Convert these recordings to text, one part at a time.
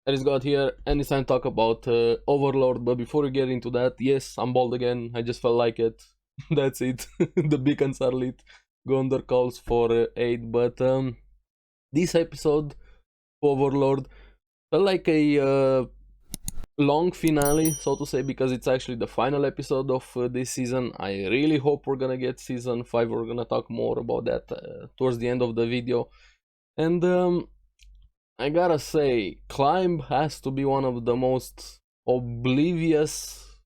ARESxGOD here, and it's time to talk about Overlord. But before we get into that, yes, I'm bald again. I just felt like it. That's it. The beacons are lit. Gondor calls for aid. But this episode, Overlord, felt like a long finale, so to say, because it's actually the final episode of this season. I really hope we're gonna get season 5. We're gonna talk more about that towards the end of the video. And I gotta say, Climb has to be one of the most oblivious,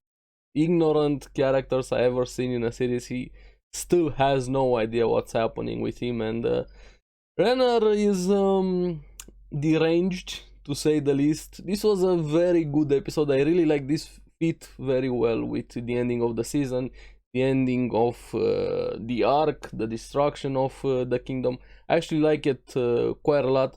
ignorant characters I ever seen in a series. He still has no idea what's happening with him, and Renner is deranged, to say the least. This was a very good episode. I really like this, fit very well with the ending of the season, the ending of the arc, the destruction of the kingdom. I actually like it quite a lot.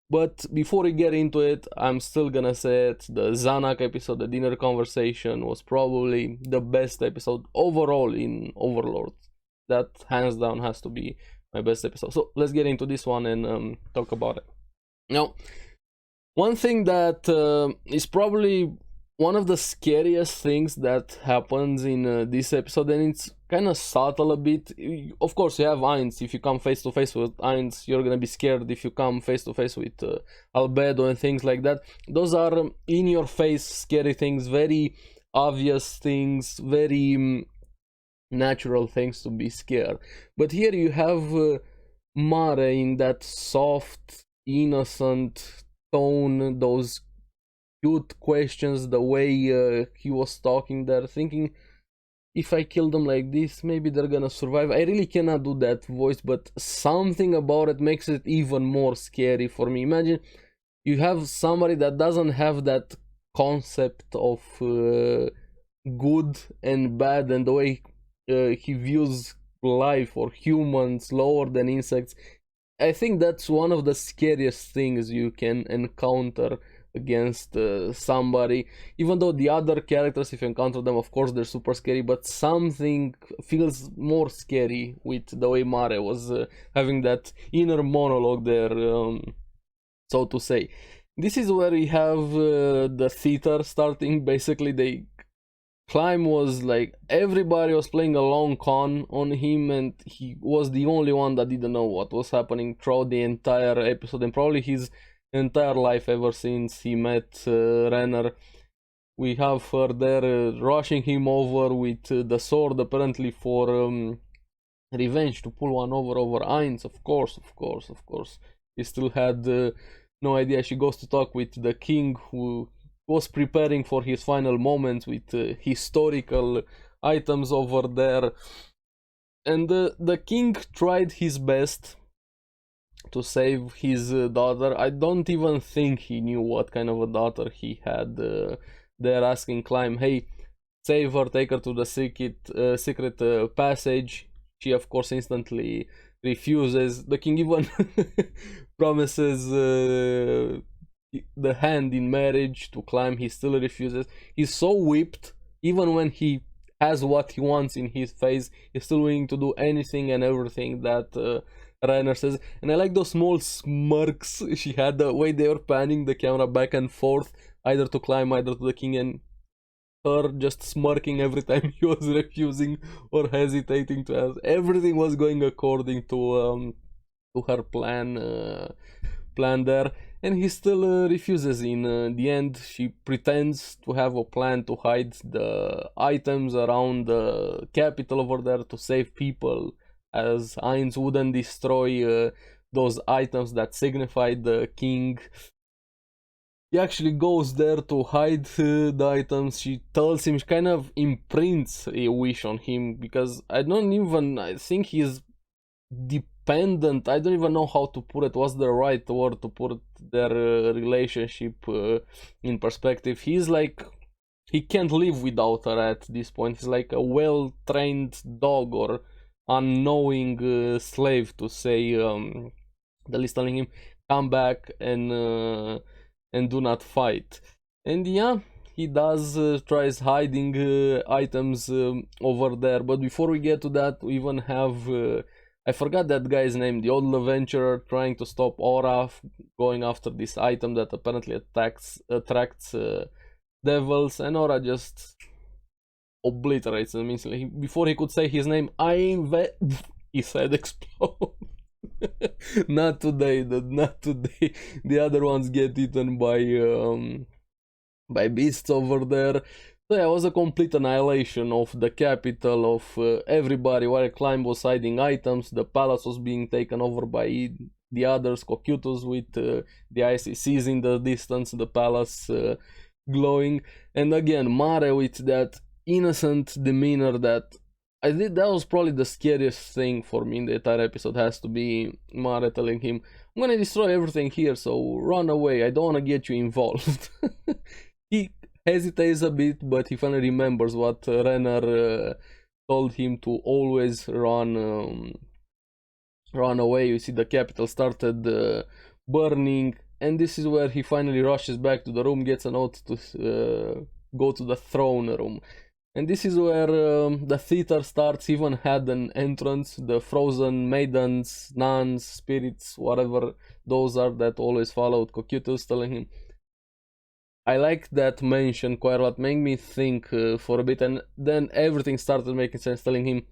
But before we get into it, I'm still gonna say it, the Zanak episode, the dinner conversation, was probably the best episode overall in Overlord. That hands down has to be my best episode. So let's get into this one and talk about it. Now, one thing that is probably one of the scariest things that happens in this episode, and it's kind of subtle a bit. Of course, you have Ainz. If you come face to face with Ainz, you're gonna be scared. If you come face to face with Albedo and things like that, those are in your face scary things, very obvious things, very natural things to be scared. But here you have Mare in that soft, innocent tone, those cute questions, the way he was talking there, thinking, if I kill them like this, maybe they're gonna survive. I really cannot do that voice, but something about it makes it even more scary for me. Imagine you have somebody that doesn't have that concept of good and bad, and the way he views life or humans lower than insects. I think that's one of the scariest things you can encounter against somebody. Even though the other characters, if you encounter them, of course they're super scary, but something feels more scary with the way Mare was having that inner monologue there, so to say. This is where we have the theater starting. Basically, Climb was like, everybody was playing a long con on him, and he was the only one that didn't know what was happening throughout the entire episode, and probably his entire life ever since he met Renner. We have her there rushing him over with the sword, apparently for revenge, to pull one over Ainz. Of course. He still had no idea. She goes to talk with the king, who was preparing for his final moments with historical items over there. And the king tried his best to save his daughter. I don't even think he knew what kind of a daughter he had. They're asking Climb, hey, save her, take her to the secret passage. She, of course, instantly refuses. The king even promises the hand in marriage to Climb. He still refuses. He's so whipped, even when he has what he wants in his face, he's still willing to do anything and everything that Rainer says. And I like those small smirks she had, the way they were panning the camera back and forth, either to Climb, either to the king, and her just smirking every time he was refusing or hesitating to ask. Everything was going according to her plan there, and he still refuses. In the end, she pretends to have a plan to hide the items around the capital over there to save people, as Ainz wouldn't destroy those items that signify the king. He actually goes there to hide the items. She tells him, she kind of imprints a wish on him, because I think he's dependent. I don't even know how to put it, what's the right word to put their relationship in perspective. He's like, he can't live without her at this point. He's like a well-trained dog or unknowing slave, to say the least, telling him, come back and do not fight. And yeah, he does tries hiding items over there. But before we get to that, we even have I forgot that guy's name, the old adventurer trying to stop Aura going after this item that apparently attracts devils, and Aura just obliterates him instantly. Before he could say his name, his head explodes. Not today, not today. The other ones get eaten by beasts over there. So yeah, it was a complete annihilation of the capital, of everybody. While Climb was hiding items, the palace was being taken over by the others, Cocytus with the icy seas in the distance, the palace glowing. And again, Mare with that innocent demeanor that that was probably the scariest thing for me in the entire episode, has to be Mare telling him, I'm gonna destroy everything here, so run away, I don't wanna get you involved. He hesitates a bit, but he finally remembers what Renner told him to always run away. You see the capital started burning, and this is where he finally rushes back to the room, gets a note to go to the throne room. And this is where the theater starts. Even had an entrance, the frozen maidens, nuns, spirits, whatever those are that always followed Cocytus, telling him, I like that mention quite a lot, made me think for a bit, and then everything started making sense, telling him,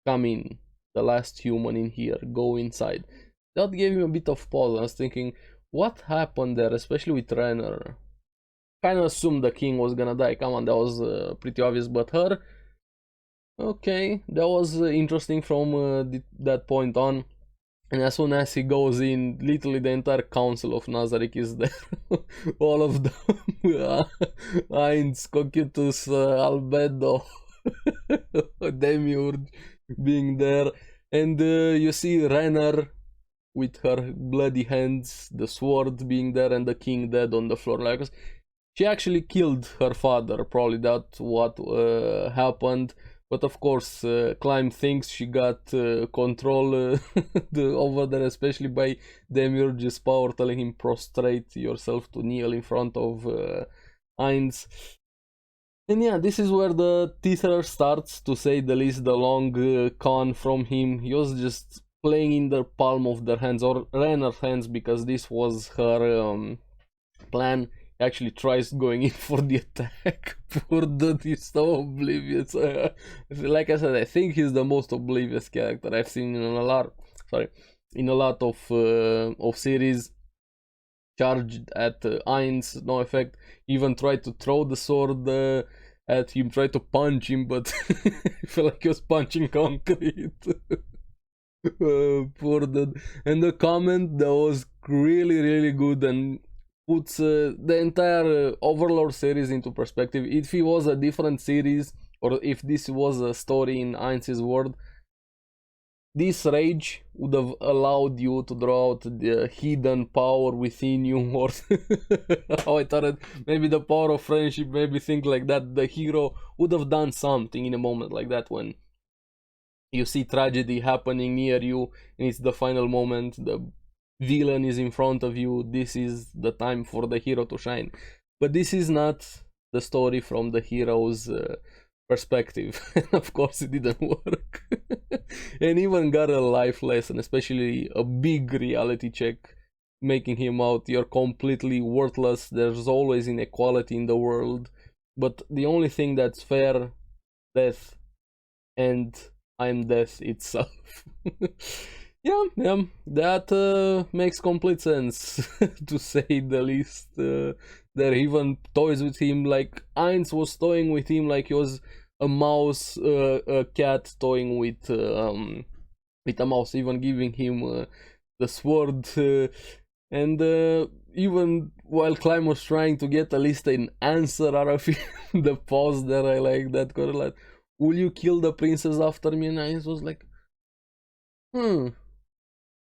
come in, the last human in here, go inside. That gave him a bit of pause. I was thinking, what happened there, especially with Renner? Kind of assumed the king was gonna die, come on, that was pretty obvious, but her, okay, that was interesting from that point on. And as soon as he goes in, literally the entire council of Nazarick is there. All of them. Heinz, Cocytus, Albedo, Demiurge being there. And you see Renner with her bloody hands, the sword being there, and the king dead on the floor. Like, she actually killed her father, probably that's what happened. But of course, Climb thinks she got control over there, especially by Demiurge's power, telling him prostrate yourself to kneel in front of Heinz. And yeah, this is where the teaser starts, to say the least, the long con from him. He was just playing in the palm of their hands, or Renner's hands, because this was her plan. Actually tries going in for the attack. Poor dude, he's so oblivious. Like I said, I think he's the most oblivious character I've seen in a lot of series. Charged at Heinz, no effect. Even tried to throw the sword at him, tried to punch him, but I feel like he was punching concrete. Poor dude. And the comment that was really good and puts the entire Overlord series into perspective. If it was a different series, or if this was a story in Heinz's world, this rage would have allowed you to draw out the hidden power within you, or how I thought it, maybe the power of friendship, maybe think like that. The hero would have done something in a moment like that, when you see tragedy happening near you, and it's the final moment, the villain is in front of you, this is the time for the hero to shine. But this is not the story from the hero's perspective. Of course it didn't work. And even got a life lesson, especially a big reality check, making him out, you're completely worthless, there's always inequality in the world, but the only thing that's fair, death, and I'm death itself. Yeah, that makes complete sense, to say the least. There even toys with him, like Heinz was toying with him like he was a mouse, a cat toying with a mouse, even giving him the sword. And even while Climb was trying to get at least an answer out of him, the pause there, I like that correlate. Will you kill the princess after me? And Heinz was like,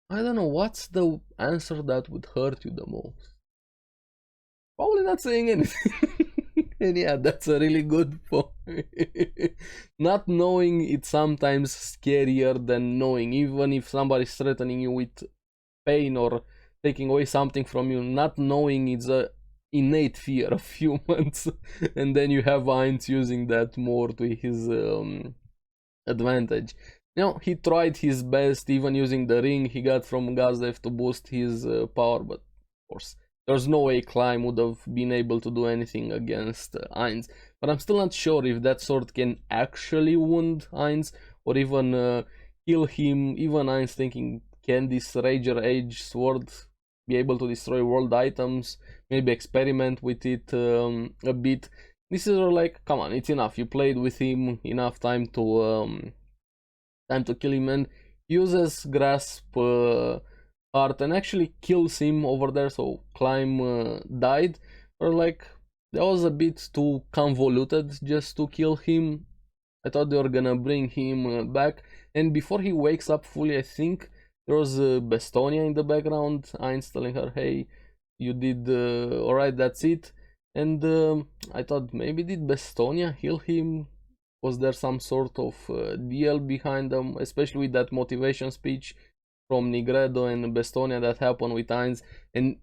I don't know, what's the answer that would hurt you the most? Probably not saying anything. And yeah, that's a really good point. Not knowing it's sometimes scarier than knowing. Even if somebody's threatening you with pain or taking away something from you, not knowing is a innate fear of humans. And then you have Heinz using that more to his advantage. You know, he tried his best, even using the ring he got from Gazev to boost his power, but of course, there's no way Climb would have been able to do anything against Ainz. But I'm still not sure if that sword can actually wound Ainz, or even kill him. Even Ainz thinking, can this Rager Age sword be able to destroy world items? Maybe experiment with it a bit. This is like, come on, it's enough. You played with him enough time to kill him, and uses Grasp Heart and actually kills him over there. So Climb died, or like that was a bit too convoluted just to kill him. I thought they were gonna bring him back, and before he wakes up fully, I think there was Bestonia in the background. Ainz telling her, "Hey, you did alright. That's it." And I thought maybe did Bestonia heal him? Was there some sort of deal behind them, especially with that motivation speech from Nigredo and Bestonia that happened with Ainz? And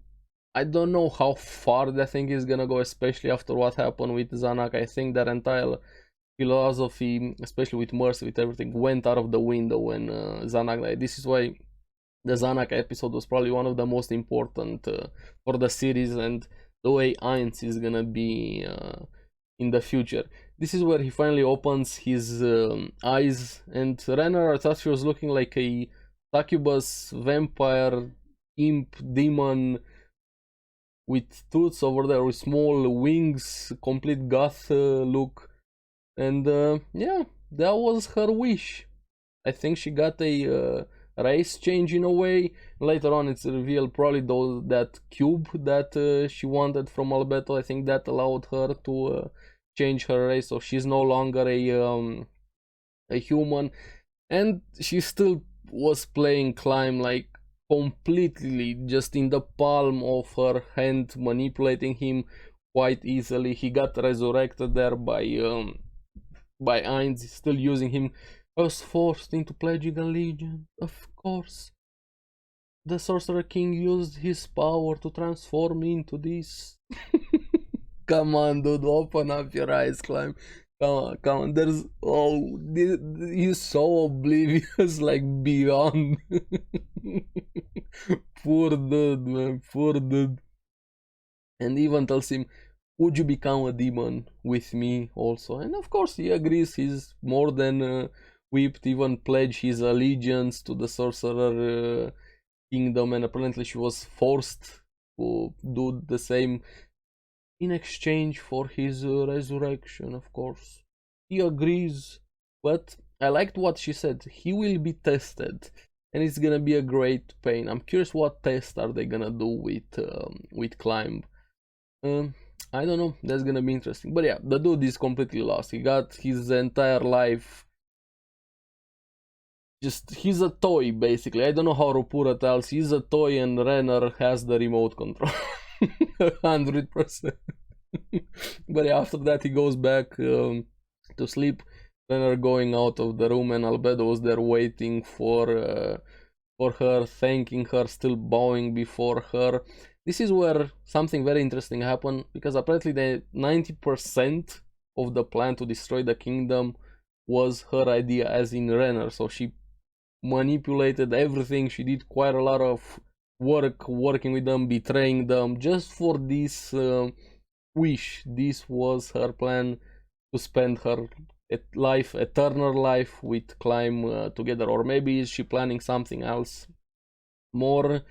I don't know how far that thing is gonna go, especially after what happened with Zanak. I think that entire philosophy, especially with Mercy, with everything, went out of the window when Zanak died. This is why the Zanak episode was probably one of the most important for the series, and the way Ainz is gonna be in the future. This is where he finally opens his eyes, and Renner, I thought she was looking like a succubus, vampire, imp, demon with tooths over there, with small wings, complete goth look. And yeah, that was her wish. I think she got a race change in a way. Later on, it's revealed probably that cube that she wanted from Albedo. I think that allowed her to change her race, so she's no longer a human, and she still was playing Climb like completely just in the palm of her hand, manipulating him quite easily. He got resurrected there by Ainz, still using him. I was forced into pledging allegiance. Of course, the Sorcerer King used his power to transform me into this. Come on, dude, open up your eyes, Climb. Come on. There's he's so oblivious, like beyond. Poor dude, man. Poor dude. And even tells him, "Would you become a demon with me also?" And of course, he agrees. He's more than whipped. Even pledged his allegiance to the Sorcerer Kingdom, and apparently she was forced to do the same in exchange for his resurrection. Of course, he agrees, but I liked what she said. He will be tested, and it's gonna be a great pain. I'm curious what test are they gonna do with Climb. I don't know. That's gonna be interesting. But yeah, the dude is completely lost. He got his entire life. He's a toy basically. I don't know how Rupura tells. He's a toy, and Renner has the remote control. 100%. But yeah, after that he goes back to sleep. Renner going out of the room, and Albedo was there waiting for her, thanking her, still bowing before her. This is where something very interesting happened, because apparently the 90% of the plan to destroy the kingdom was her idea, as in Renner. So she manipulated everything. She did quite a lot of work working with them, betraying them, just for this wish. This was her plan, to spend her eternal life with Climb together. Or maybe is she planning something else more?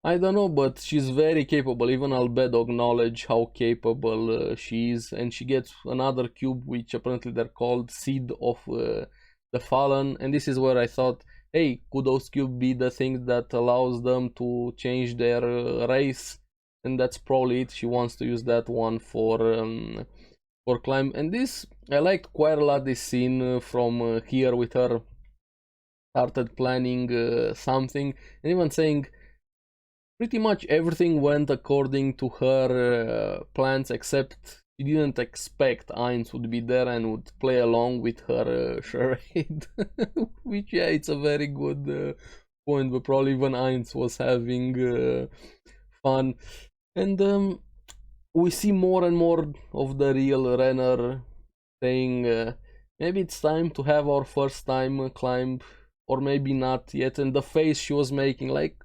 I don't know, but she's very capable. Even Albedo acknowledged how capable she is, and she gets another cube, which apparently they're called Seed of the Fallen. And this is where I thought, hey, could those cubes be the thing that allows them to change their race? And that's probably it. She wants to use that one for Climb. And this, I liked quite a lot, this scene from here with her started planning something, and even saying pretty much everything went according to her plans, except she didn't expect Ainz would be there and would play along with her charade. Which, yeah, it's a very good point, but probably even Ainz was having fun. And we see more and more of the real Renner saying, maybe it's time to have our first time climb, or maybe not yet. And the face she was making, like,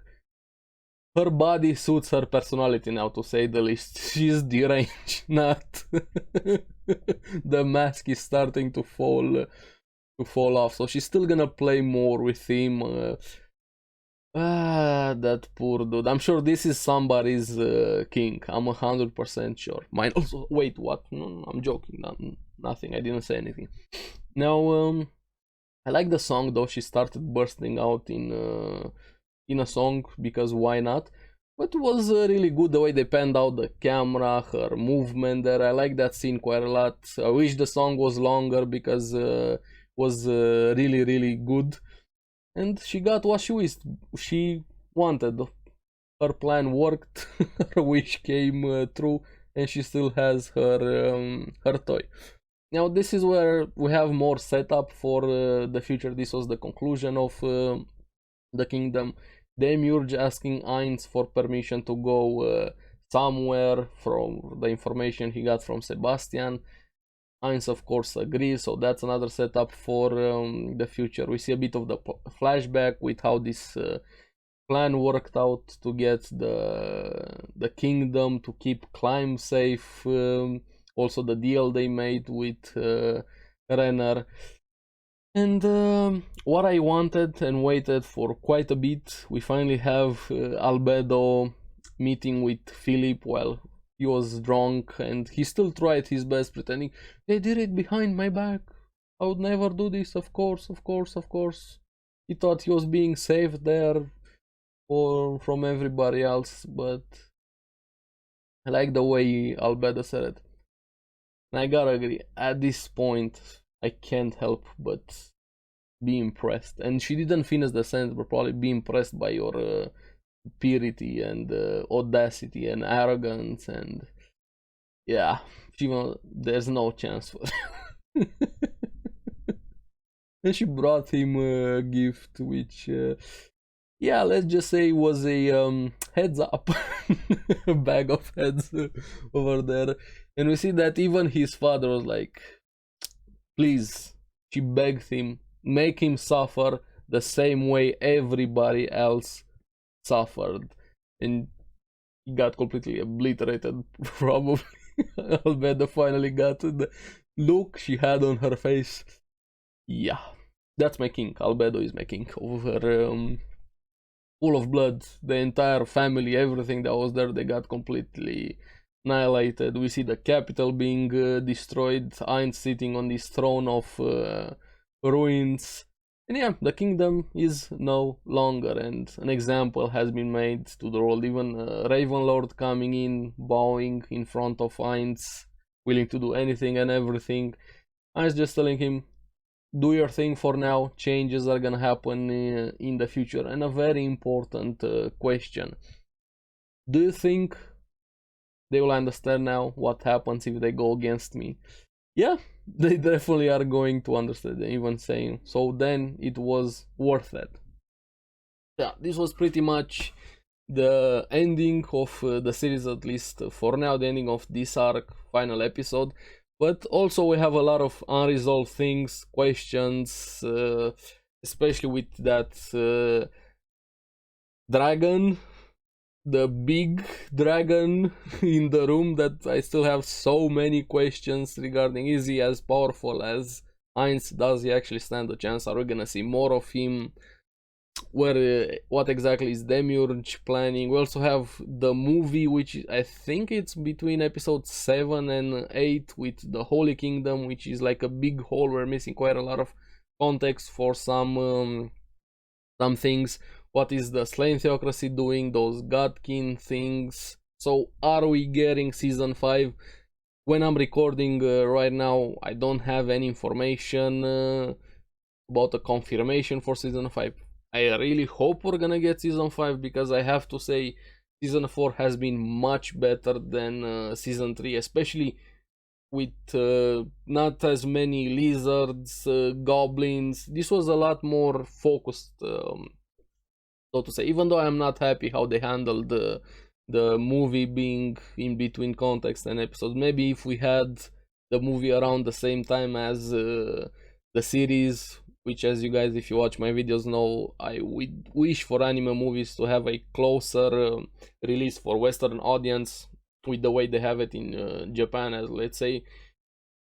her body suits her personality now, to say the least. She's deranged, not. The mask is starting to fall off, so she's still gonna play more with him. That poor dude. I'm sure this is somebody's king. I'm 100% sure. Mine also. Wait, what? No, I'm joking. Nothing. I didn't say anything. Now, I like the song though. She started bursting out in a song, because why not? But it was really good the way they panned out the camera, her movement there. I like that scene quite a lot. I wish the song was longer, because it was really, really good. And she got what she wanted. Her plan worked, her wish came true, and she still has her toy. Now this is where we have more setup for the future. This was the conclusion of the kingdom. Demiurge asking Ainz for permission to go somewhere from the information he got from Sebastian. Ainz of course agrees, so that's another setup for the future. We see a bit of the flashback with how this plan worked out to get the kingdom to keep Climb safe. Also the deal they made with Renner. And what I wanted and waited for quite a bit, we finally have Albedo meeting with Philip while he was drunk, and he still tried his best pretending, they did it behind my back. I would never do this, of course. He thought he was being safe there from everybody else, but I like the way Albedo said it. And I gotta agree, at this point, I can't help but be impressed. And she didn't finish the sentence, but probably be impressed by your purity and audacity and arrogance, and yeah, there's no chance for And she brought him a gift, which yeah, let's just say was a heads up a bag of heads over there. And we see that even his father was like, please, she begged him, make him suffer the same way everybody else suffered. And he got completely obliterated, probably. Albedo finally got the look she had on her face. Yeah, that's my king. Albedo is my king over full of blood. The entire family, everything that was there, they got completely annihilated. We see the capital being destroyed, Ainz sitting on this throne of ruins. And yeah, the kingdom is no longer, and an example has been made to the world. Even Ravenlord coming in, bowing in front of Ainz, willing to do anything and everything. Ainz just telling him, do your thing for now, changes are gonna happen in the future. And a very important question. Do you think they will understand now what happens if they go against me? Yeah, they definitely are going to understand, even saying, so then it was worth it. Yeah, this was pretty much the ending of the series, at least for now, the ending of this arc, final episode. But also we have a lot of unresolved things, questions, especially with that dragon, the big dragon in the room, that I still have so many questions regarding. Is he as powerful as Ainz? Does he actually stand a chance? Are we gonna see more of him? What exactly is Demiurge planning? We also have the movie, which I think it's between episode 7 and 8, with the Holy Kingdom, which is like a big hole. We're missing quite a lot of context for some things. What is the Slain Theocracy doing? Those Godkin things. So are we getting season 5? When I'm recording right now, I don't have any information about a confirmation for season 5. I really hope we're gonna get season 5, because I have to say season 4 has been much better than season 3, especially with not as many lizards, goblins. This was a lot more focused, so to say, even though I'm not happy how they handled the movie being in between context and episodes. Maybe if we had the movie around the same time as the series, which, as you guys, if you watch my videos, know, I would wish for anime movies to have a closer release for Western audience, with the way they have it in Japan. As let's say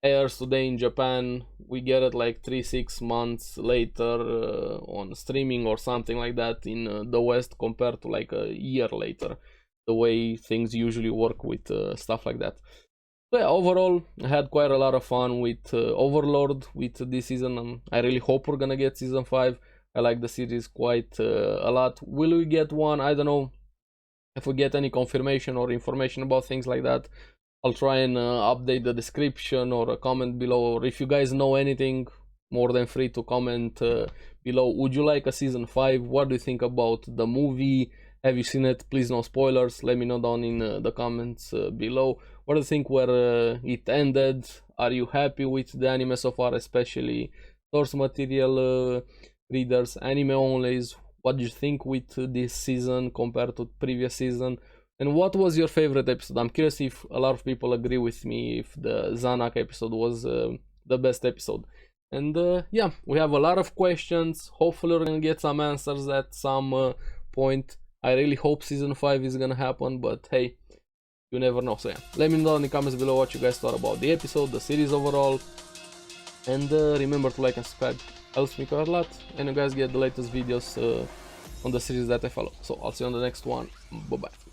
airs today in Japan, we get it like 3-6 months later on streaming or something like that in the West, compared to like a year later, the way things usually work with stuff like that. So yeah, overall, I had quite a lot of fun with Overlord with this season, and I really hope we're gonna get season 5. I like the series quite a lot. Will we get one? I don't know. If we get any confirmation or information about things like that, I'll try and update the description or a comment below. Or if you guys know anything, more than free to comment below. Would you like a season 5? What do you think about the movie? Have you seen it? Please, no spoilers. Let me know down in the comments below. What do you think where it ended? Are you happy with the anime so far, especially source material readers, anime onlys? What do you think with this season compared to previous season? And what was your favorite episode? I'm curious if a lot of people agree with me, if the Zanak episode was the best episode. And yeah, we have a lot of questions. Hopefully we're gonna get some answers at some point. I really hope season 5 is gonna happen, but hey, you never know. So yeah, let me know in the comments below what you guys thought about the episode, the series overall. And remember to like and subscribe, helps me quite a lot, and you guys get the latest videos on the series that I follow. So I'll see you on the next one. Bye bye.